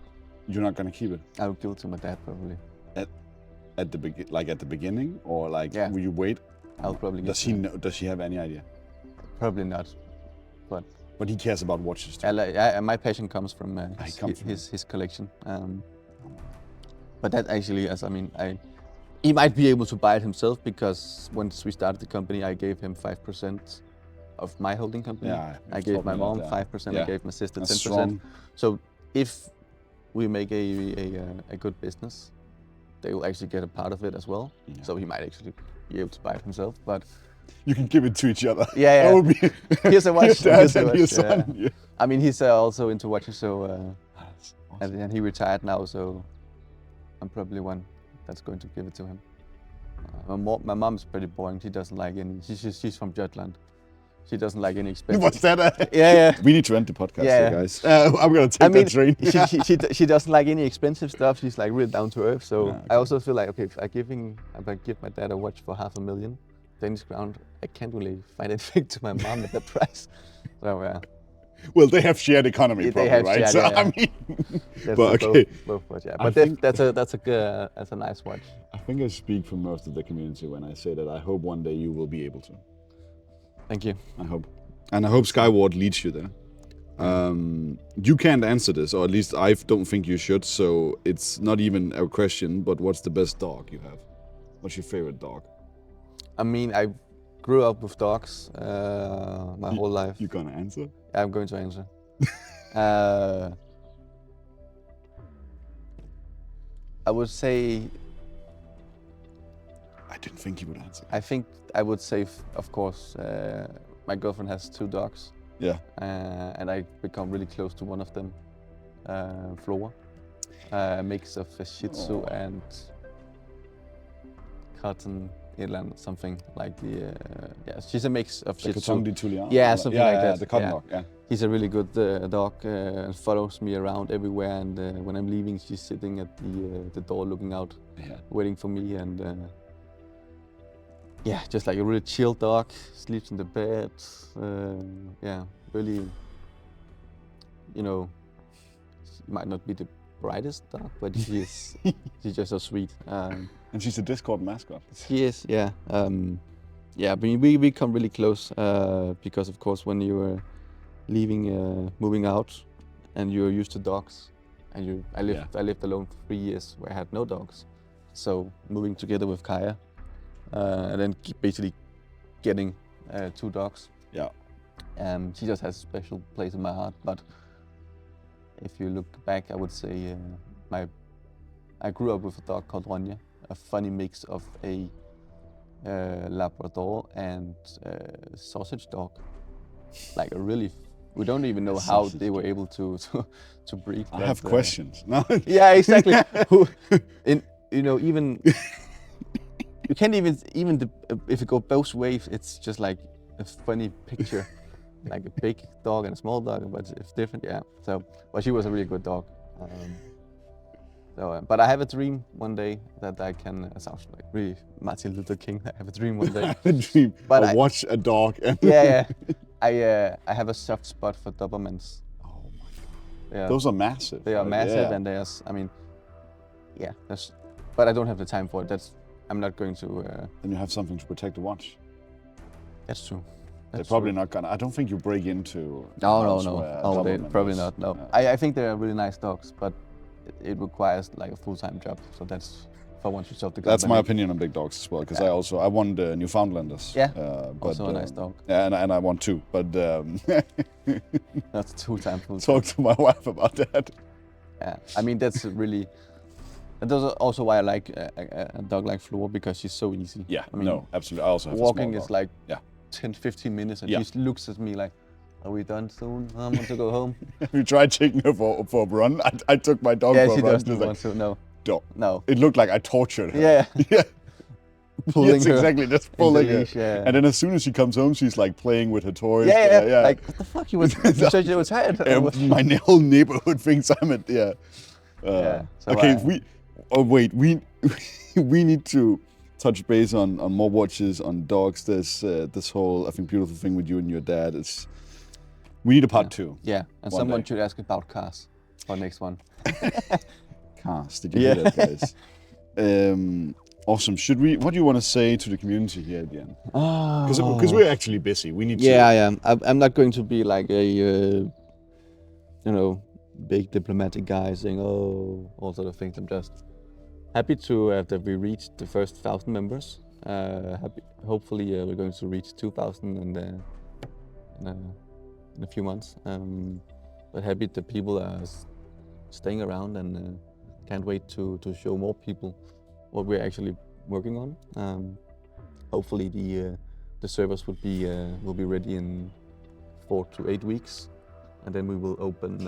You're not gonna keep it I would give it to my dad probably. at the beginning, or like Yeah. will you wait? I'll probably. Does he know? Does he have any idea? Probably not, but. But he cares about watches too. My passion comes from his collection. But that actually, he might be able to buy it himself because once we started the company, I gave him 5% of my holding company. Yeah, I gave my mom 5%. I gave my sister 10%. So if we make a good business, they will actually get a part of it as well. Yeah. So he might actually be able to buy it himself. But you can give it to each other. Yeah. That would be here's a watch. Here's a watch. Son. Yeah. I mean, he's also into watches, so awesome. and he retired now, so I'm probably one that's going to give it to him. My mom's pretty boring. She doesn't like any. She's from Jutland. She doesn't like any expensive. What's that? Yeah. We need to end the podcast, guys. I'm gonna take that train. she doesn't like any expensive stuff. She's like really down to earth. So okay. I also feel like, okay, if I give my dad a watch for 500,000 Danish crown, I can't really find anything to my mom at that price. So yeah. Well, they have shared economy, Yeah, probably, they have right? shared, So yeah. I mean, That's but okay. Both watch, yeah. But that's a nice watch. I think I speak for most of the community when I say that I hope one day you will be able to. Thank you. I hope. And I hope Skyward leads you there. You can't answer this, or at least I don't think you should, so it's not even a question, but what's the best dog you have? What's your favorite dog? I mean, I grew up with dogs my whole life. You gonna answer? I'm going to answer. I would say... I didn't think you would answer. I think I would say, of course, my girlfriend has 2 dogs. Yeah. And I become really close to one of them, Flora. A mix of a Shih Tzu and Cotton, something like the... yeah, she's a mix of Shih Tzu. Yeah, something like that. The Cotton dog, yeah. He's a really good dog and follows me around everywhere. And when I'm leaving, she's sitting at the door looking out, waiting for me. And yeah, just like a really chill dog, sleeps in the bed. Yeah, really, you know, she might not be the brightest dog, but she's just so sweet. And she's a Discord mascot. She is, yeah. Yeah, but we become really close because, of course, when you were leaving, moving out, and you're used to dogs, and I lived alone for 3 years where I had no dogs. So moving together with Kaya, and then basically getting 2 dogs. Yeah. She just has a special place in my heart. But if you look back, I would say I grew up with a dog called Ronja, a funny mix of a Labrador and sausage dog. Like a really, we don't even know how they were able to breed. I have questions. No. Yeah, exactly. Even you can't even if you go both ways, it's just like a funny picture, like a big dog and a small dog, but it's different. Yeah. So, but she was a really good dog. But I have a dream one day that I can. Sounds like really Martin Luther King. I have a dream one day. I have a dream. But I watch a dog. And yeah. I have a soft spot for Dobermans. Oh my god. Yeah. Those are massive. They are massive, and there's. I mean, yeah. But I don't have the time for it. I'm not going to. Then you have something to protect the watch. That's true. They're probably not gonna. I don't think you break into. No. Oh, they probably not. No. I think they're really nice dogs, but it requires like a full-time job. So that's if I want to sell the company. That's my opinion on big dogs as well, because I want Newfoundlanders. Yeah. Also a nice dog. Yeah, and I want 2, but. That's 2 times full. Talk to my wife about that. Yeah, I mean that's really. That's also why I like a dog like Flora, because she's so easy. Yeah, I mean, no, absolutely. I also have walking a small is like yeah. 10-15 minutes, and she looks at me like, "Are we done soon? I want to go home." Have you tried taking her for a run? I took my dog for a run. Yeah, she doesn't want to. No. No. It looked like I tortured her. Yeah. Yeah. Pulling her. Exactly. Just pulling her. Leash, yeah. And then as soon as she comes home, she's like playing with her toys. Yeah. Like, what the fuck? You said you were tired. My whole neighborhood thinks I'm at So okay. We need to touch base on more watches, on dogs. There's this whole, I think, beautiful thing with you and your dad. We need a part 2. Yeah, and someone should ask about cars. for next one. Cast. Did you hear that, guys? Awesome. What do you want to say to the community here at the end? Because we're actually busy. We need to. Yeah, I am. I'm not going to be like a, big diplomatic guy saying, oh, all sort of things. I'm just happy that we reached the first 1,000 members. Hopefully, we're going to reach 2,000 in a few months. But happy that people are staying around and can't wait to show more people what we're actually working on. Hopefully, the servers will be ready in 4 to 8 weeks, and then we will open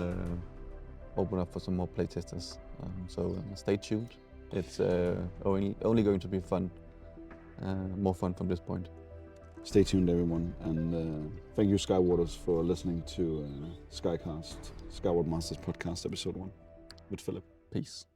up for some more playtesters. So stay tuned. It's only going to be fun, more fun from this point. Stay tuned, everyone, and thank you, Skywarders, for listening to Skycast, Skyward Masters podcast, episode 1 with Philip. Peace.